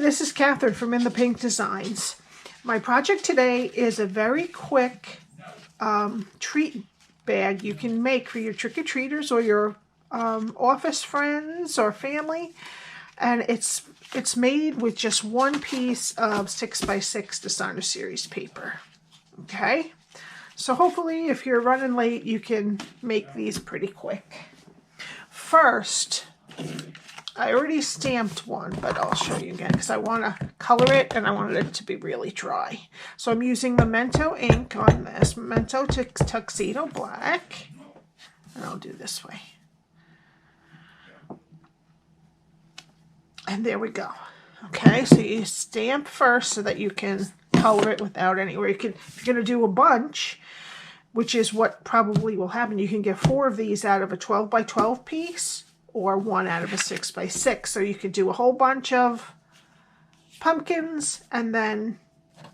this is Catherine from In the Pink Designs. My project today is a very quick treat bag you can make for your trick-or-treaters or your office friends or family. And it's made with just one piece of 6x6 Designer Series paper. Okay? So hopefully if you're running late, you can make these pretty quick. First, I already stamped one, but I'll show you again because I want to color it and I wanted it to be really dry. So I'm using Memento ink on this, Memento Tuxedo Black, and I'll do this way. And there we go. Okay, so you stamp first so that you can color it without anywhere. You can, if you're going to do a bunch, which is what probably will happen, you can get 4 of these out of a 12 by 12 piece, or 1 out of a 6x6. So you could do a whole bunch of pumpkins, and then,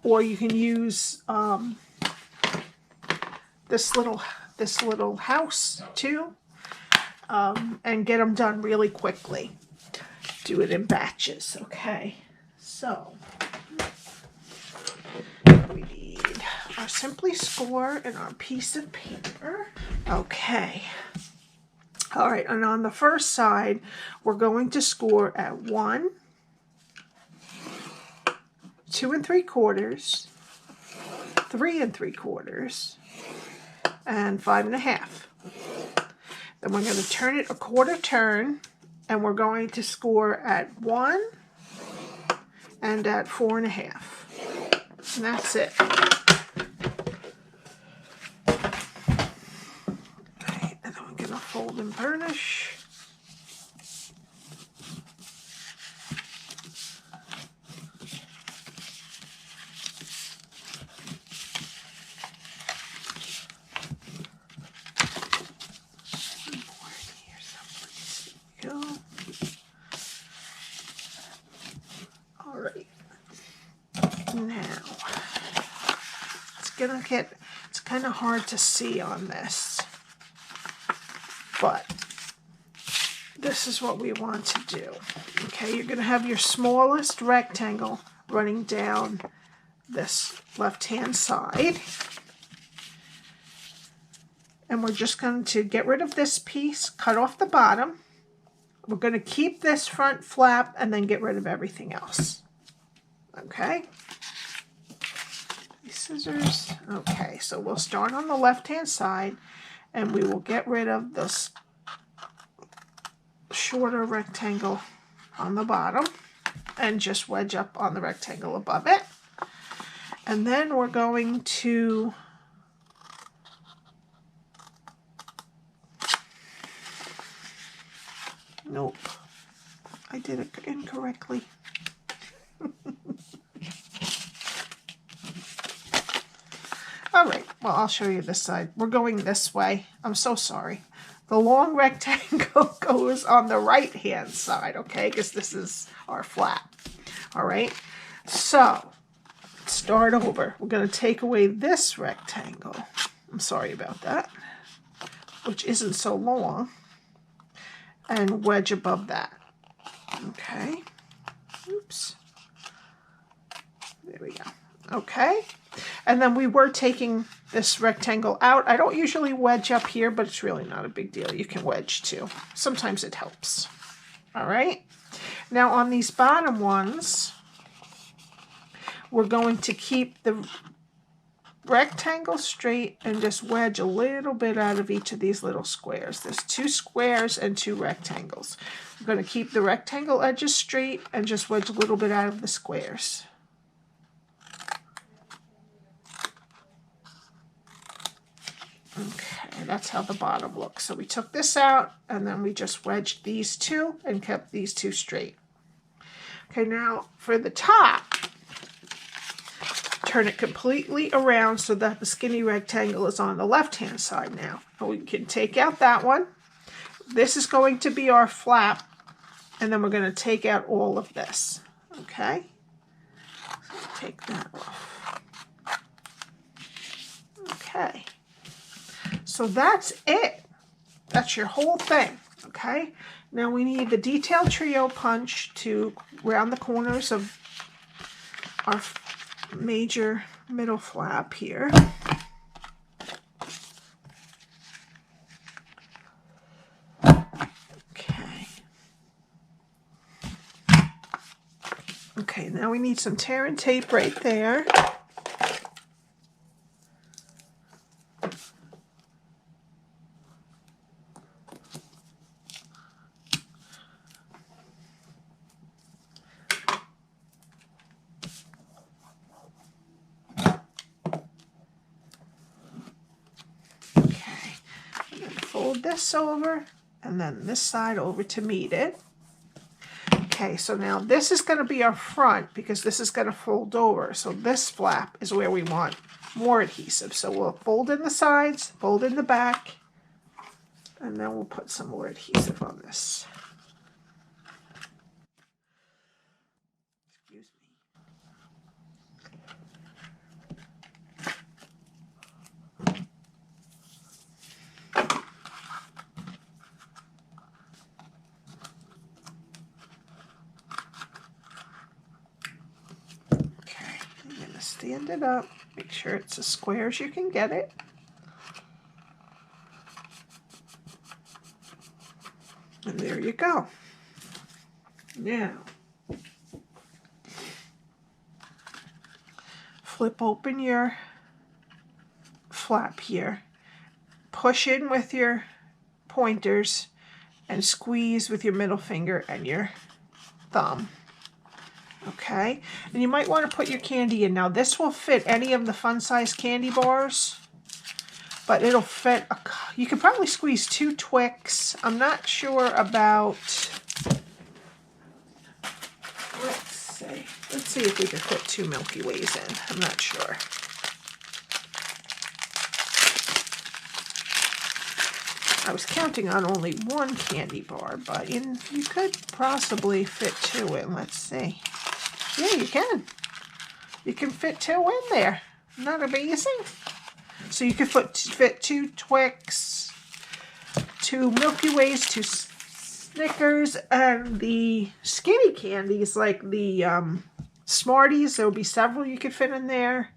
or you can use this little house too, and get them done really quickly. Do it in batches. Okay, so we need our Simply Score and our piece of paper. Okay. All right, and on the first side, we're going to score at 1, 2 3/4, 3 3/4, and 5 1/2. Then we're going to turn it a quarter turn, and we're going to score at 1 and at 4 1/2. And that's it. Fold and burnish. Go. All right. Now it's kind of hard to see on this, but this is what we want to do. Okay, you're going to have your smallest rectangle running down this left-hand side. And we're just going to get rid of this piece, cut off the bottom. We're going to keep this front flap and then get rid of everything else. Okay? These scissors. Okay, so we'll start on the left-hand side and we will get rid of this shorter rectangle on the bottom and just wedge up on the rectangle above it. And then we're going to nope, I did it incorrectly. All right, well, I'll show you this side. We're going this way. I'm so sorry. The long rectangle goes on the right-hand side, okay, because this is our flap. All right, so start over. We're going to take away this rectangle. I'm sorry about that, which isn't so long, and wedge above that. Okay, oops. There we go. Okay, and then we were taking this rectangle out. I don't usually wedge up here, but it's really not a big deal. You can wedge too. Sometimes it helps. All right. Now on these bottom ones, we're going to keep the rectangle straight and just wedge a little bit out of each of these little squares. There's 2 squares and 2 rectangles. I'm going to keep the rectangle edges straight and just wedge a little bit out of the squares. Okay, that's how the bottom looks. So we took this out and then we just wedged these 2 and kept these 2 straight. Okay, now for the top, turn it completely around so that the skinny rectangle is on the left-hand side now. And we can take out that one. This is going to be our flap, and then we're going to take out all of this. Okay, so take that off. Okay. So that's it. That's your whole thing. Okay, now we need the detail trio punch to round the corners of our major middle flap here. Okay, now we need some tear and tape right there. Okay, I'm going to fold this over and then this side over to meet it. Okay, so now this is going to be our front because this is going to fold over. So this flap is where we want more adhesive. So we'll fold in the sides, fold in the back, and then we'll put some more adhesive on this. Excuse me. Stand it up, make sure it's as square as you can get it. And there you go. Now, flip open your flap here, push in with your pointers, and squeeze with your middle finger and your thumb. Okay, and you might want to put your candy in. Now this will fit any of the fun size candy bars, but it'll fit, you could probably squeeze 2 Twix. I'm not sure about, let's see if we can fit 2 Milky Ways in. I'm not sure. I was counting on only 1 candy bar, but you could possibly fit 2 in. Let's see. Yeah, you can. You can fit 2 in there. Not amazing? So you could fit 2 Twix, 2 Milky Ways, 2 Snickers, and the skinny candies like the Smarties. There will be several you could fit in there.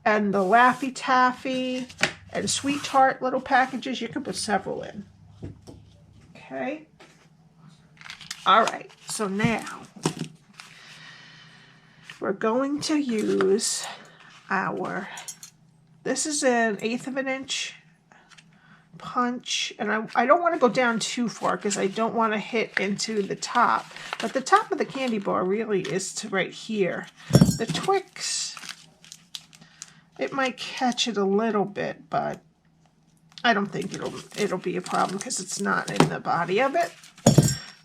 And the Laffy Taffy and Sweet Tart little packages. You could put several in. Okay. All right. So now we're going to use this is an 1/8 of an inch punch, and I don't want to go down too far because I don't want to hit into the top, but the top of the candy bar really is to right here. The Twix, it might catch it a little bit, but I don't think it'll be a problem because it's not in the body of it.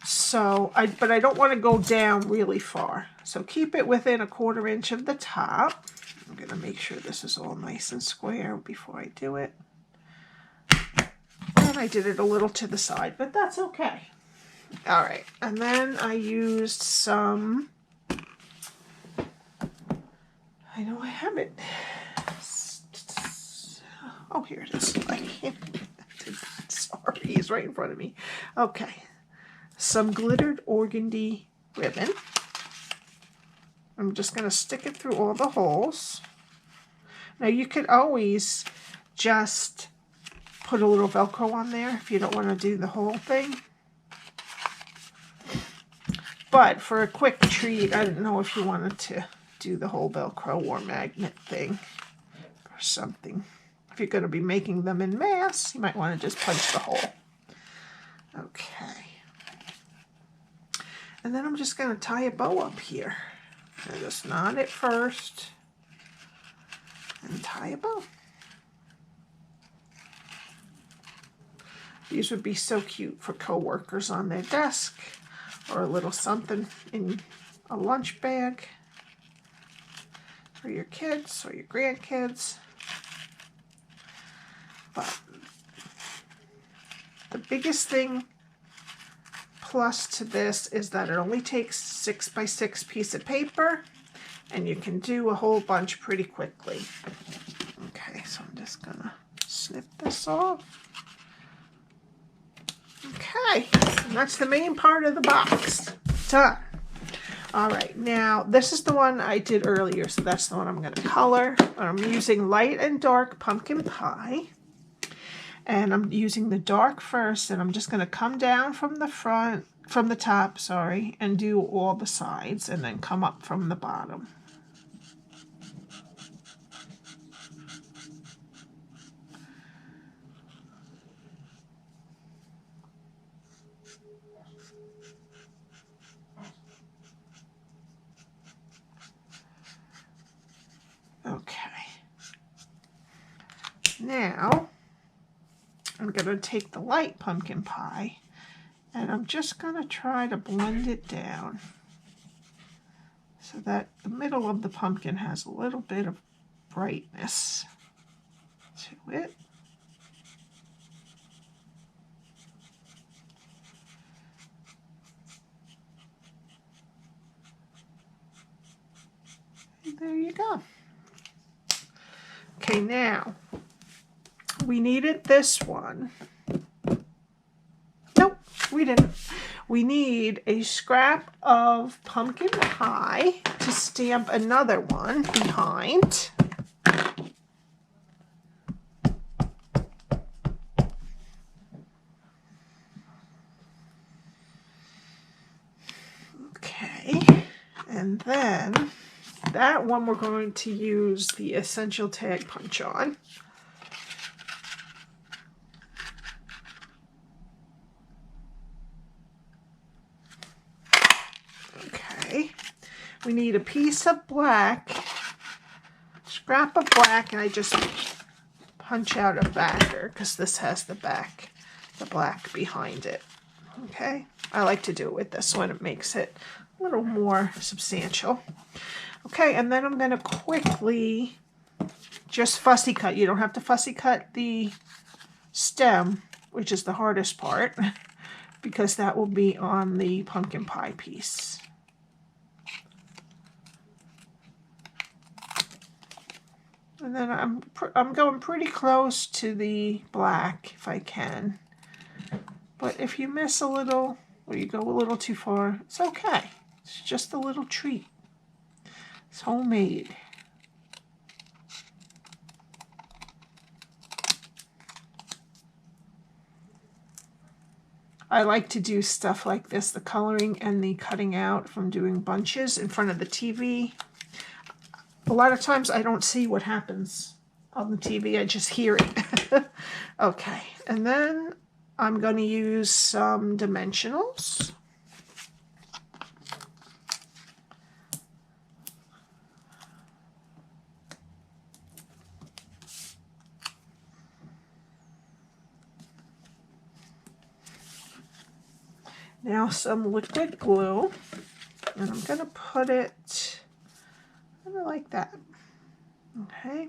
So, but I don't want to go down really far. So keep it within 1/4 inch of the top. I'm going to make sure this is all nice and square before I do it. And I did it a little to the side, but that's okay. All right, and then I used some, I know I have it. Oh, here it is. I can't, sorry, it's right in front of me. Okay. Some glittered organdy ribbon. I'm just going to stick it through all the holes. Now you could always just put a little Velcro on there if you don't want to do the whole thing. But for a quick treat, I didn't know if you wanted to do the whole Velcro or magnet thing or something. If you're going to be making them in mass, you might want to just punch the hole. Okay. And then I'm just going to tie a bow up here. I just knot it first and tie a bow. These would be so cute for co-workers on their desk or a little something in a lunch bag for your kids or your grandkids. But the biggest thing plus to this is that it only takes 6 by 6 piece of paper and you can do a whole bunch pretty quickly. Okay, so I'm just gonna snip this off. Okay, and that's the main part of the box. Done. All right, now this is the one I did earlier, so that's the one I'm going to color. I'm using light and dark pumpkin pie. And I'm using the dark first, and I'm just going to come down from the front, from the top, sorry, and do all the sides, and then come up from the bottom. Okay. Now, I'm going to take the light pumpkin pie, and I'm just going to try to blend it down so that the middle of the pumpkin has a little bit of brightness to it. And there you go. Okay, now we needed this one. Nope, we didn't. We need a scrap of pumpkin pie to stamp another one behind. Okay, and then that one we're going to use the essential tag punch on. Okay, we need a piece of black, scrap of black, and I just punch out a backer because this has the back, the black behind it. Okay, I like to do it with this one. It makes it a little more substantial. Okay, and then I'm going to quickly just fussy cut. You don't have to fussy cut the stem, which is the hardest part, because that will be on the pumpkin pie piece. And then I'm going pretty close to the black if I can. But if you miss a little or you go a little too far, it's okay. It's just a little treat. It's homemade. I like to do stuff like this, the coloring and the cutting out from doing bunches in front of the TV. A lot of times I don't see what happens on the TV, I just hear it. Okay, and then I'm going to use some dimensionals. Now some liquid glue, and I'm going to put it kind of like that. Okay,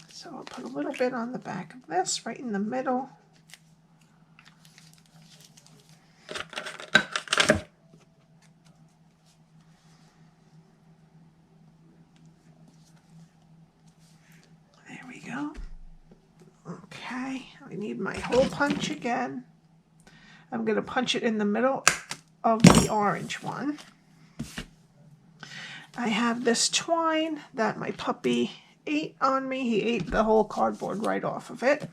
so I'll put a little bit on the back of this, right in the middle. There we go. Okay, I need my hole punch again. I'm going to punch it in the middle of the orange one. I have this twine that my puppy ate on me. He ate the whole cardboard right off of it.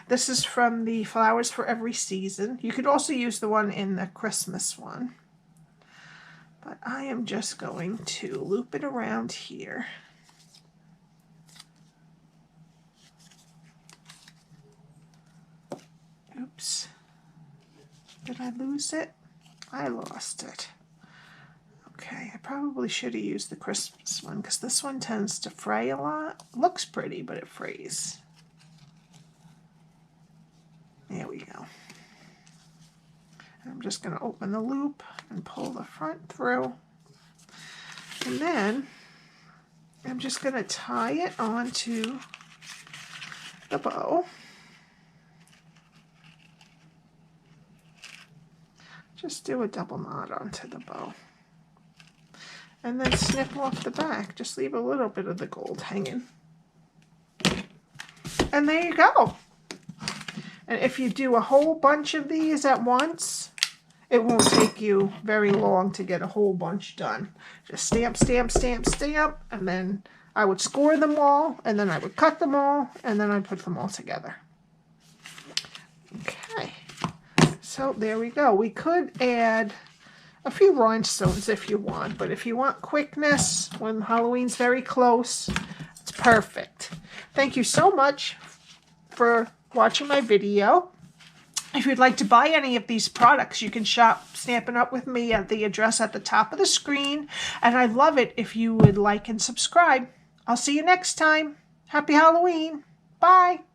This is from the Flowers for Every Season. You could also use the one in the Christmas one. But I am just going to loop it around here. Oops. Did I lose it? I lost it. Okay, I probably should have used the Christmas one because this one tends to fray a lot. Looks pretty, but it frays. There we go. And I'm just going to open the loop and pull the front through. And then I'm just going to tie it onto the bow. Just do a double knot onto the bow. And then snip off the back. Just leave a little bit of the gold hanging. And there you go. And if you do a whole bunch of these at once, it won't take you very long to get a whole bunch done. Just stamp, stamp, stamp, stamp, and then I would score them all, and then I would cut them all, and then I'd put them all together. Okay, so there we go. We could add a few rhinestones if you want, but if you want quickness when Halloween's very close, it's perfect. Thank you so much for watching my video. If you'd like to buy any of these products, you can shop Stampin' Up! With me at the address at the top of the screen. And I'd love it if you would like and subscribe. I'll see you next time. Happy Halloween. Bye.